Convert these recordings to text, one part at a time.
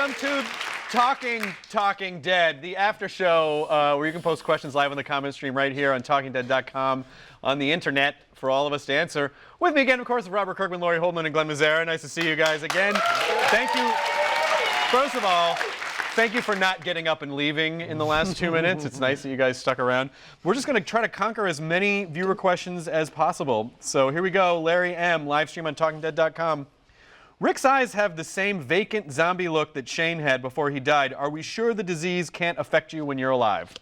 Welcome to Talking Dead, the after show where you can post questions live on the comment stream right here on TalkingDead.com on the internet for all of us to answer. With me again, of course, Robert Kirkman, Laurie Holden, and Glen Mazarra. Nice to see you guys again. Thank you. First of all, thank you for not getting up and leaving in the last 2 minutes. It's nice that you guys stuck around. We're just going to try to conquer as many viewer questions as possible. So here we go. Larry M., live stream on TalkingDead.com. Rick's eyes have the same vacant zombie look that Shane had before he died. Are we sure the disease can't affect you when you're alive?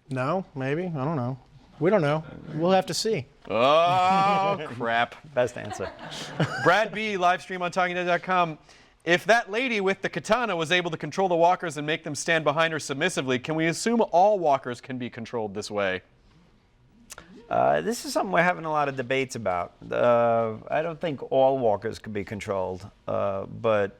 No, maybe. I don't know. We don't know. We'll have to see. Oh, crap. Best answer. Brad B., live stream on TalkingDead.com. If that lady with the katana was able to control the walkers and make them stand behind her submissively, can we assume all walkers can be controlled this way? This is something we're having a lot of debates about. I don't think all walkers can be controlled, but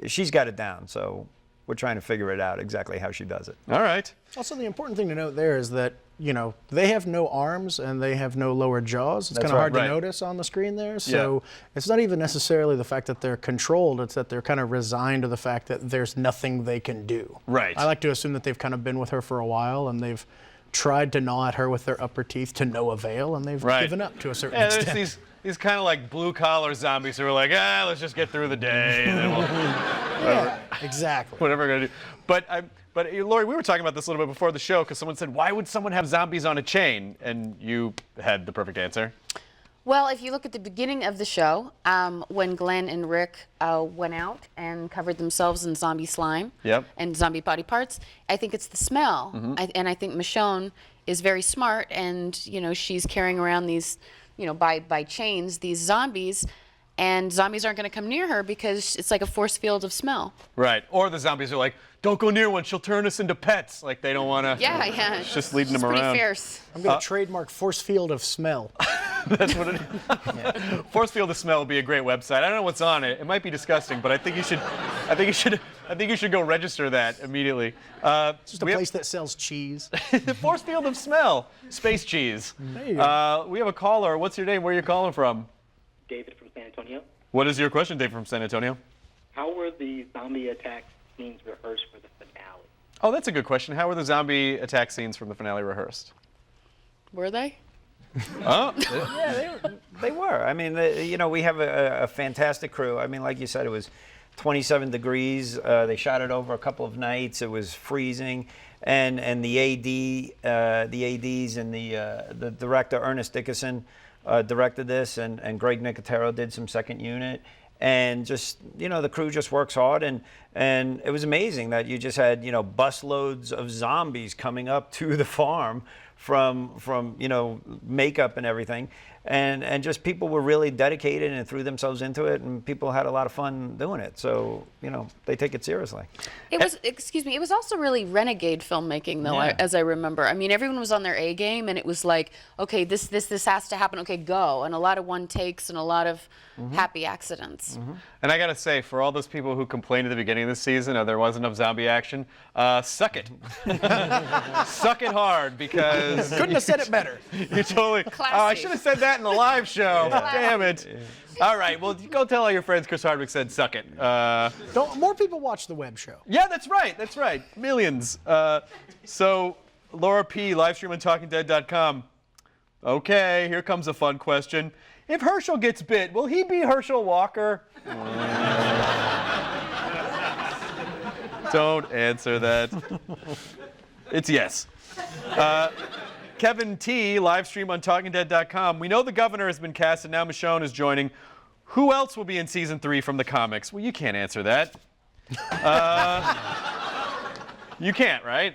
she's got it down, so we're trying to figure it out exactly how she does it. All right. Also, the important thing to note there is that, you know, they have no arms and they have no lower jaws. It's kind of hard to notice on the screen there. So it's not even necessarily the fact that they're controlled. It's that they're kind of resigned to the fact that there's nothing they can do. Right. I like to assume that they've kind of been with her for a while and they've tried to gnaw at her with their upper teeth to no avail, and they've given up to a certain extent. There's these kind of like blue-collar zombies who are like, let's just get through the day. And then we'll, yeah, exactly. Whatever we're going to do. But Laurie, we were talking about this a little bit before the show because someone said, why would someone have zombies on a chain? And you had the perfect answer. Well, if you look at the beginning of the show, when Glenn and Rick went out and covered themselves in zombie slime and zombie body parts, I think it's the smell. And I think Michonne is very smart, and you know, she's carrying around these, you know, by chains, these zombies, and zombies aren't going to come near her because it's like a force field of smell. Right. Or the zombies are like, don't go near one, she'll turn us into pets. Like they don't want to. Yeah. It's just leading them around. It's pretty fierce. I'm going to trademark force field of smell. That's what it is. Force Field of Smell would be a great website. I don't know what's on it. It might be disgusting, but I think you should go register that immediately. It's just a place that sells cheese. Force Field of Smell, space cheese. There you go. We have a caller. What's your name? Where are you calling from? David from San Antonio. What is your question, David from San Antonio? How were the zombie attack scenes rehearsed for the finale? Oh, that's a good question. How were the zombie attack scenes from the finale rehearsed? Were they? Oh. Yeah, they were. I mean, you know, we have a fantastic crew. I mean, like you said, it was 27 degrees. They shot it over a couple of nights. It was freezing, and the ADs and the director Ernest Dickerson directed this, and Greg Nicotero did some second unit. And just, you know, the crew just works hard, and it was amazing that you just had, you know, busloads of zombies coming up to the farm from you know, makeup and everything, and just people were really dedicated and threw themselves into it, and people had a lot of fun doing it. So, you know, they take it seriously. It was, excuse me, it was also really renegade filmmaking, though, as I remember. I mean, everyone was on their A game, and it was like, okay, this has to happen, okay, go. And a lot of one takes and a lot of happy accidents. And I got to say, for all those people who complained at the beginning of the season, there wasn't enough zombie action, suck it. Suck it hard, because... Couldn't have said it better. You totally... Oh, I should have said that in the live show. Damn it. All right, well, go tell all your friends Chris Hardwick said suck it. More people watch the web show. Yeah, that's right. Millions. So, Laura P., live stream on TalkingDead.com. Okay, here comes a fun question. If Herschel gets bit, will he be Herschel Walker? Don't answer that. It's yes. Kevin T., live stream on TalkingDead.com. We know the governor has been cast and now Michonne is joining. Who else will be in season 3 from the comics? Well, you can't answer that. You can't, right?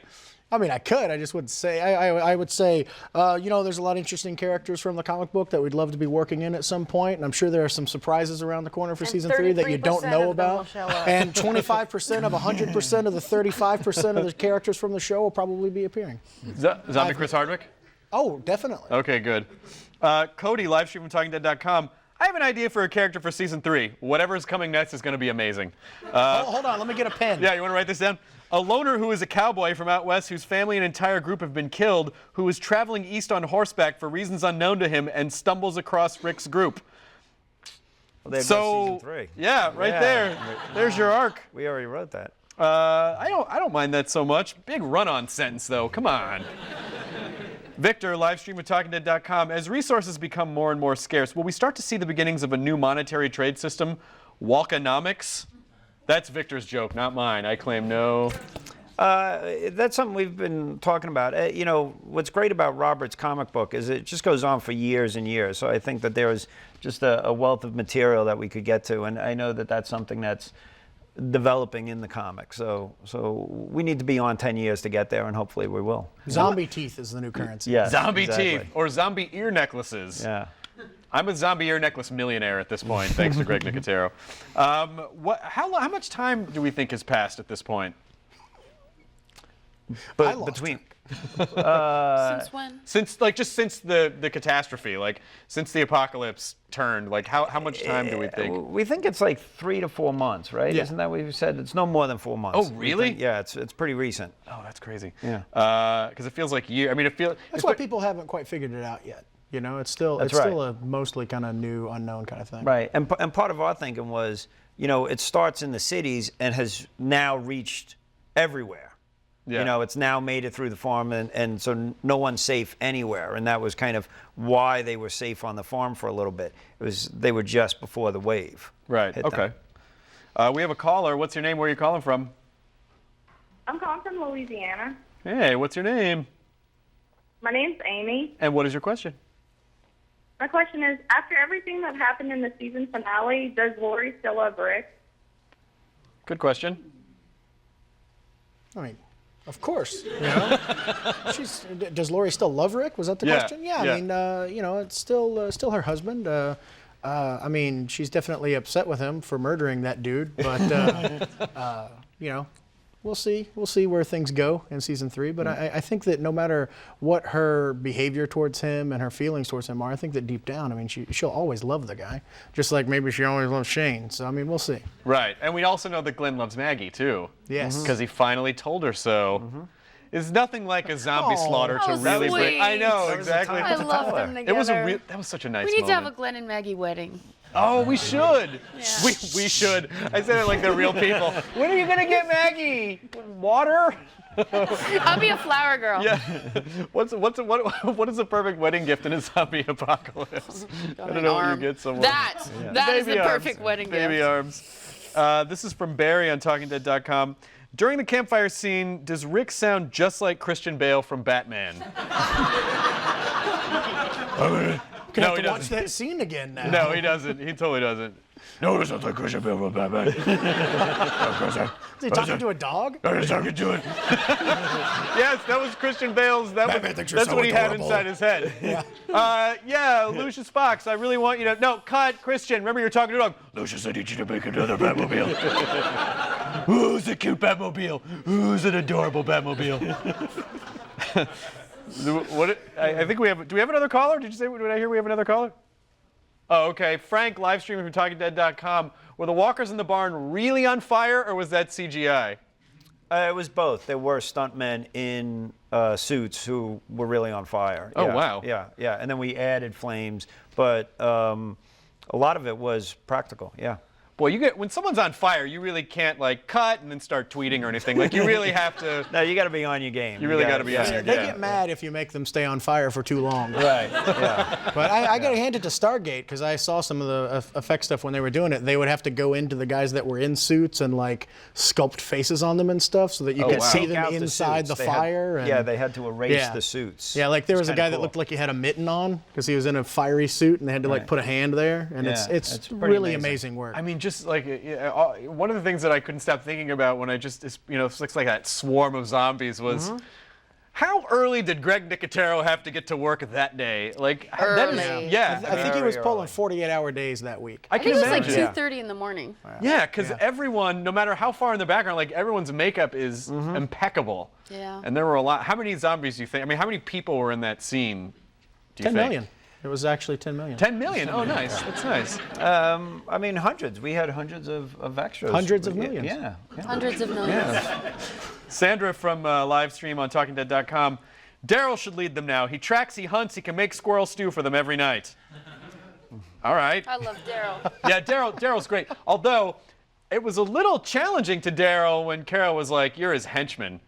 I mean, I could. I just wouldn't say. I would say, you know, there's a lot of interesting characters from the comic book that we'd love to be working in at some point, and I'm sure there are some surprises around the corner for season 3 that you don't know about. And 25% of 100% of the 35% of the characters from the show will probably be appearing. Zombie Chris Hardwick? Oh, definitely. Okay, good. Cody, live stream from TalkingDead.com. I have an idea for a character for season 3. Whatever's coming next is going to be amazing. Hold on, let me get a pen. Yeah, you want to write this down? A loner who is a cowboy from out west whose family and entire group have been killed, who is traveling east on horseback for reasons unknown to him and stumbles across Rick's group. Well, there goes So, season 3. yeah, right Yeah. there. There's your arc. We already wrote that. I don't mind that so much. Big run-on sentence, though. Come on. Victor, live stream at TalkingDead.com. As resources become more and more scarce, will we start to see the beginnings of a new monetary trade system, Walkonomics? That's Victor's joke, not mine. I claim no. That's something we've been talking about. You know, what's great about Robert's comic book is it just goes on for years and years. So I think that there's just a wealth of material that we could get to, and I know that that's something that's developing in the comic. So we need to be on 10 years to get there, and hopefully we will. Zombie teeth is the new currency. Yeah, Zombie exactly. teeth or zombie ear necklaces. Yeah. I'm a zombie ear necklace millionaire at this point, thanks to Greg Nicotero. How much time do we think has passed at this point? But lost between Since when? Since the catastrophe, like since the apocalypse turned, like how much time do we think? we think it's like 3 to 4 months, right? Yeah. Isn't that what we've said? It's no more than 4 months. Oh, We really? think- yeah, it's pretty recent. Oh, that's crazy. Yeah. Because it feels like year. I mean, it feels. That's why people haven't quite figured it out yet. You know, it's still That's still right. a mostly kind of new, unknown kind of thing. Right, and part of our thinking was, you know, it starts in the cities and has now reached everywhere. Yeah. You know, it's now made it through the farm, and so no one's safe anywhere. And that was kind of why they were safe on the farm for a little bit. They were just before the wave. Right. hit Okay. them. We have a caller. What's your name? Where are you calling from? I'm calling from Louisiana. Hey, what's your name? My name's Amy. And what is your question? My question is, after everything that happened in the season finale, does Laurie still love Rick? Good question. I mean, of course. You know? Does Laurie still love Rick? Was that the Yeah, question? Yeah. yeah. I mean, you know, it's still her husband. I mean, she's definitely upset with him for murdering that dude. But you know, we'll see. We'll see where things go in season 3. But I think that no matter what her behavior towards him and her feelings towards him are, I think that deep down, I mean, she'll always love the guy, just like maybe she always loved Shane. So I mean, we'll see. Right. And we also know that Glenn loves Maggie, too. Yes. Because he finally told her so. It's nothing like a zombie Aw. slaughter to Oh, really bring. sweet. I know, That was the exactly. time I to love tell them her. together. That was such a nice We need to have a moment. Glenn and Maggie wedding. Oh, we should. Yeah. We should. I said it like they're real people. When are you gonna get Maggie? Water? I'll be a flower girl. Yeah. What is the perfect wedding gift in a zombie apocalypse? I don't know what you get someone. That is Baby the arms. perfect wedding Baby gift. arms. This is from Barry on TalkingDead.com. During the campfire scene, does Rick sound just like Christian Bale from Batman? Gonna No, have he to watch doesn't. that scene again now. No, he doesn't. He totally doesn't. No, it sounds like Christian Bale from Batman. Is he talking to a dog? I'm just talking to it. Yes, that was Christian Bale's. Batman thinks you're That's so what he had adorable. inside his head. Yeah, Lucius Fox. I really want you to. No, cut, Christian. Remember, you're talking to a dog. Lucius, I need you to make another Batmobile. Who's a cute Batmobile? Who's an adorable Batmobile? I think we have. Do we have another caller? Did I hear we have another caller? Oh, okay. Frank, live streaming from TalkingDead.com. Were the walkers in the barn really on fire, or was that CGI? It was both. There were stuntmen in suits who were really on fire. Oh, Yeah, wow. Yeah. And then we added flames, but a lot of it was practical. Yeah. Boy, when someone's on fire, you really can't like cut and then start tweeting or anything. Like you really have to. No, you got to be on your game. You really got to be on your They game. get mad if you make them stay on fire for too long. Right. Yeah. But I got to hand it to Stargate because I saw some of the effect stuff when they were doing it. They would have to go into the guys that were in suits and like sculpt faces on them and stuff so that you could wow. see Take them out the inside suits. the They had- fire. And, yeah, they had to erase Yeah. the suits. Yeah, like there was a kinda guy that cool. looked like he had a mitten on because he was in a fiery suit and they had to like Right. put a hand there. And Yeah, it's it's pretty really amazing. amazing work. I mean, just like one of the things that I couldn't stop thinking about when it's like that swarm of zombies was. How early did Greg Nicotero have to get to work that day? Like that is, Early. yeah. I think he was Very pulling early. 48-hour days that week. I I can think it was like imagine. 2:30 in the morning. Yeah, because Yeah. everyone, no matter how far in the background, like everyone's makeup is impeccable. Yeah. And there were a lot. How many zombies do you think? I mean, how many people were in that scene? Do you 10 think? million. It was actually 10 million. 10 million. Oh, nice. That's nice. I mean, hundreds. We had hundreds of extras. Hundreds of millions. Yeah. Hundreds of millions. Sandra from live stream on TalkingDead.com. Daryl should lead them now. He tracks, he hunts, he can make squirrel stew for them every night. All right. I love Daryl. Yeah, Daryl's great. Although, it was a little challenging to Daryl when Carol was like, "You're his henchman,"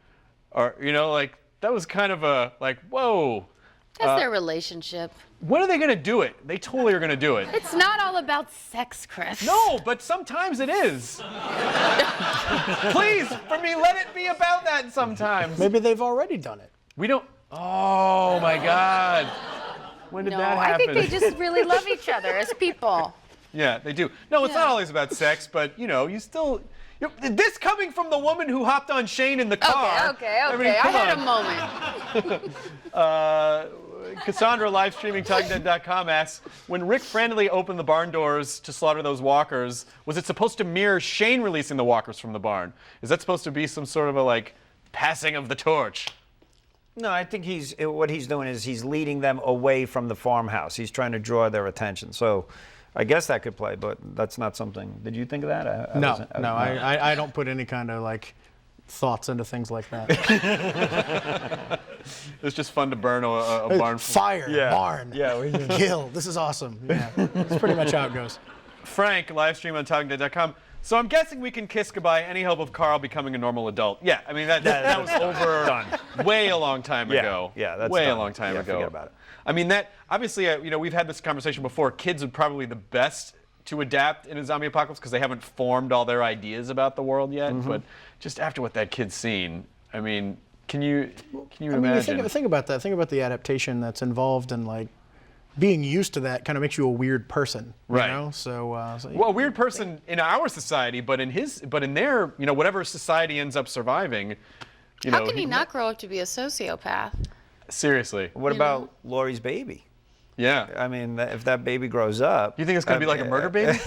or like that was kind of a like, whoa. That's their relationship. When are they gonna do it? They totally are gonna do it. It's not all about sex, Chris. No, but sometimes it is. Please, for me, let it be about that sometimes. Maybe they've already done it. We don't. Oh my God. When did No, that I happen? think they just really love each other as people. Yeah, they do. No, it's not always about sex, but you still. This coming from the woman who hopped on Shane in the car. Okay. I mean, I come had on. a moment. Cassandra, live streaming TalkingDead.com, asks, when Rick frantically opened the barn doors to slaughter those walkers, was it supposed to mirror Shane releasing the walkers from the barn? Is that supposed to be some sort of a passing of the torch? No, I think what he's doing is he's leading them away from the farmhouse. He's trying to draw their attention. So I guess that could play, but that's not something. Did you think of that? I don't put any kind of thoughts into things like that. It's just fun to burn a barn. Fire, barn, kill. This is awesome. Yeah, that's pretty much how it goes. Frank, live stream on TalkingDead.com. So I'm guessing we can kiss goodbye any hope of Carl becoming a normal adult. Yeah, I mean that was over done. Way a long time ago. Yeah, that's way done. a long time ago. Forget about it. I mean that obviously we've had this conversation before. Kids are probably the best to adapt in a zombie apocalypse because they haven't formed all their ideas about the world yet. Mm-hmm. But just after what that kid's seen, I mean, can you imagine? Think about that. Think about the adaptation that's involved in being used to that. Kind of makes you a weird person, right? You know? So well, a weird person in our society, but in their whatever society ends up surviving. How can he not grow up to be a sociopath? Seriously. What about Laurie's baby? Yeah. I mean, if that baby grows up. You think it's going to be like a murder baby?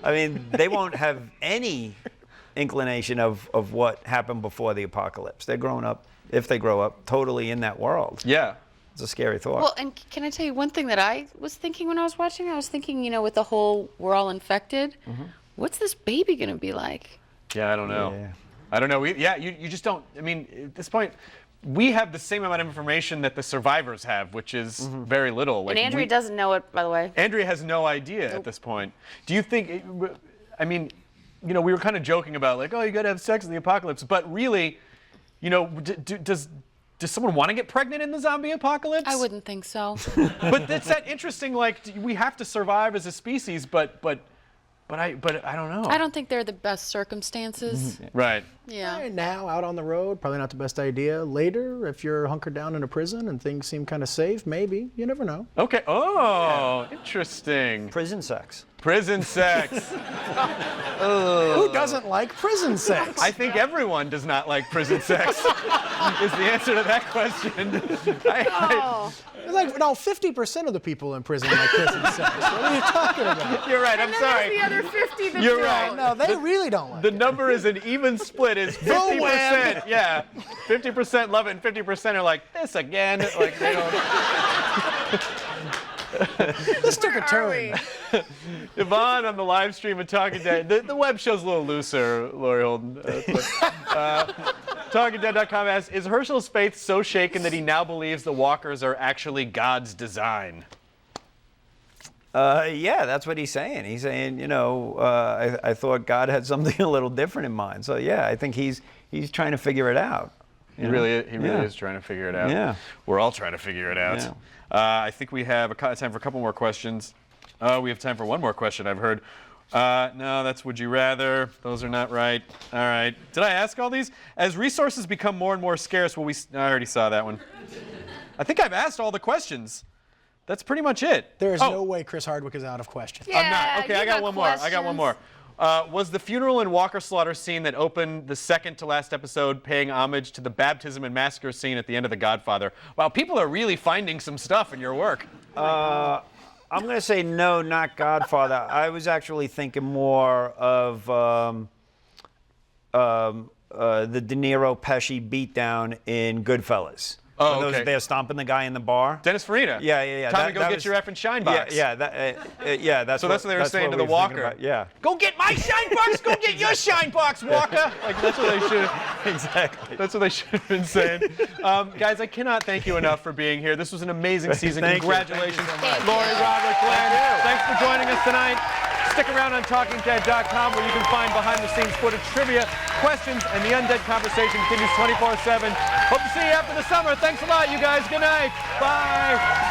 I mean, they won't have any inclination of what happened before the apocalypse. They're growing up, if they grow up, totally in that world. Yeah. It's a scary thought. Well, and can I tell you one thing that I was thinking when I was watching? I was thinking, with the whole we're all infected, what's this baby going to be like? Yeah, I don't know. Yeah. I don't know. You just don't. I mean, at this point, we have the same amount of information that the survivors have, which is very little. And Andrea doesn't know it, by the way. Andrea has no idea at this point. Do you think? I mean, we were kind of joking about you got to have sex in the apocalypse, but really, does someone want to get pregnant in the zombie apocalypse? I wouldn't think so. But it's that interesting. We have to survive as a species, but I don't know. I don't think they're the best circumstances. Right. Yeah. Now, out on the road, probably not the best idea. Later, if you're hunkered down in a prison and things seem kind of safe, maybe. You never know. Okay. Oh, interesting. Prison sex. Prison sex. Who doesn't like prison sex? I think everyone does not like prison sex. Is the answer to that question? It's 50% of the people in prison like prison sex. What are you talking about? You're right. I'm sorry. The other 50 that You're don't. right. No, they really don't like The it. number is an even split. Is 50%. Yeah, 50% love it, and 50% are like this again. They don't. This took a turn. Yvonne on the live stream of Talking Dead. The web show's a little looser, Laurie Holden. TalkingDead.com asks, is Herschel's faith so shaken that he now believes the walkers are actually God's design? Yeah, that's what he's saying. He's saying, I thought God had something a little different in mind. So yeah, I think he's trying to figure it out. He really is trying to figure it out. Yeah. We're all trying to figure it out. Yeah. I think we have time for a couple more questions. We have time for one more question, I've heard. No, that's would you rather. Those are not right. All right. Did I ask all these? As resources become more and more scarce, I already saw that one. I think I've asked all the questions. That's pretty much it. There is no way Chris Hardwick is out of questions. Yeah, I'm not. Okay, I got one more. I got one more. Was the funeral and Walker slaughter scene that opened the second to last episode paying homage to the baptism and massacre scene at the end of The Godfather? Wow, people are really finding some stuff in your work. I'm going to say no, not Godfather. I was actually thinking more of the De Niro Pesci beatdown in Goodfellas. Oh, when okay. They're stomping the guy in the bar. Dennis Farina. Yeah. Time to go get your effing shine box. Yeah. That's so that's what they were saying to the Walker. Yeah. Go get my shine box. Go get your shine box, Walker. That's what they should. Exactly. That's what they should have been saying. Guys, I cannot thank you enough for being here. This was an amazing season. Thank you. Congratulations, Thank you so much. Laurie, Robert, Glenn. Thanks for joining us tonight. Stick around on TalkingDead.com where you can find behind-the-scenes footage, trivia, questions, and the Undead conversation continues 24/7. Hope to see you after the summer. Thanks a lot, you guys. Good night. Bye.